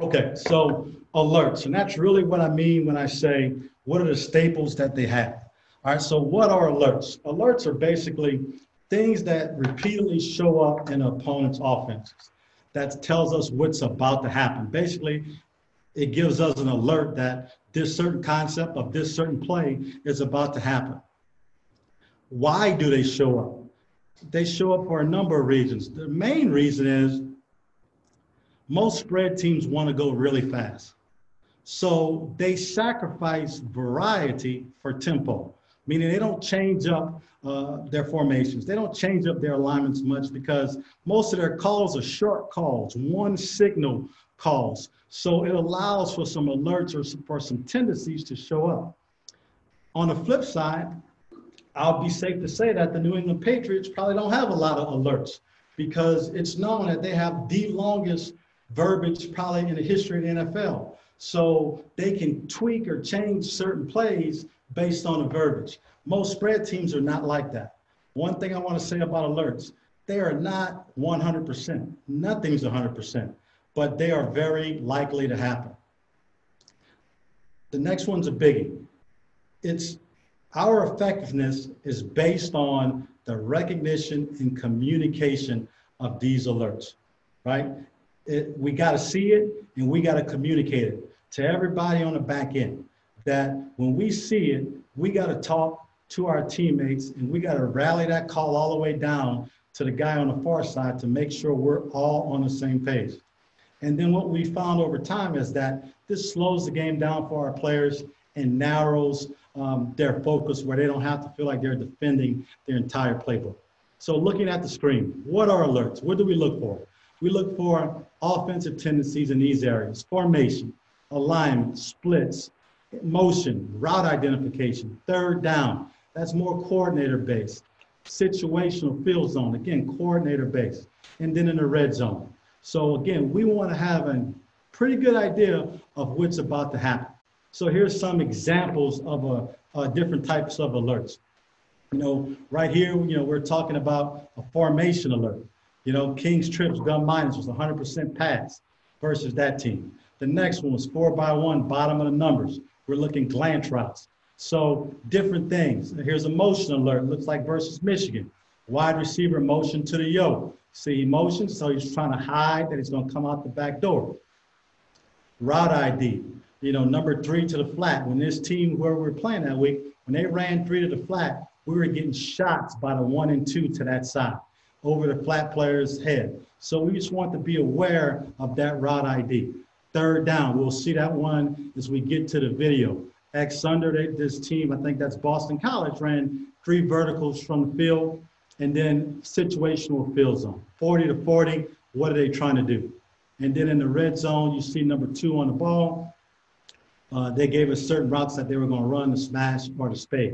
Okay, so alerts, and that's really what I mean when I say, what are the staples that they have? All right, so what are alerts? Alerts are basically things that repeatedly show up in an opponent's offenses. That tells us what's about to happen. Basically, it gives us an alert that this certain concept of this certain play is about to happen. Why do they show up? They show up for a number of reasons. The main reason is most spread teams want to go really fast. So they sacrifice variety for tempo, meaning they don't change up their formations. They don't change up their alignments much because most of their calls are short calls, one signal calls. So it allows for some alerts or for some tendencies to show up. On the flip side, I'll be safe to say that the New England Patriots probably don't have a lot of alerts because it's known that they have the longest verbiage probably in the history of the NFL. So they can tweak or change certain plays based on the verbiage. Most spread teams are not like that. One thing I want to say about alerts, they are not 100%. Nothing's 100%, but they are very likely to happen. The next one's a biggie. Our effectiveness is based on the recognition and communication of these alerts, right? We got to see it and we got to communicate it to everybody on the back end that when we see it, we got to talk to our teammates and we got to rally that call all the way down to the guy on the far side to make sure we're all on the same page. And then what we found over time is that this slows the game down for our players and narrows their focus where they don't have to feel like they're defending their entire playbook. So looking at the screen, what are alerts? What do we look for? We look for offensive tendencies in these areas: formation, alignment, splits, motion, route identification, third down. That's more coordinator based. Situational field zone, again, coordinator based. And then in the red zone. So again, we want to have a pretty good idea of what's about to happen. So here's some examples of different types of alerts. Right here, we're talking about a formation alert. King's trips gun minus was 100% pass versus that team. The next one was 4x1, bottom of the numbers. We're looking glance routes. So different things. Here's a motion alert. Looks like versus Michigan. Wide receiver motion to the yo. See motion, so he's trying to hide that he's going to come out the back door. Route ID. Number 3 to the flat. When this team where we were playing that week, when they ran 3 to the flat, we were getting shots by the 1 and 2 to that side over the flat player's head. So we just want to be aware of that route ID. Third down, we'll see that one as we get to the video. X under this team, I think that's Boston College, ran 3 verticals from the field and then situational field zone. 40 to 40, what are they trying to do? And then in the red zone, you see number 2 on the ball. They gave us certain routes that they were going to run, the smash or the spade.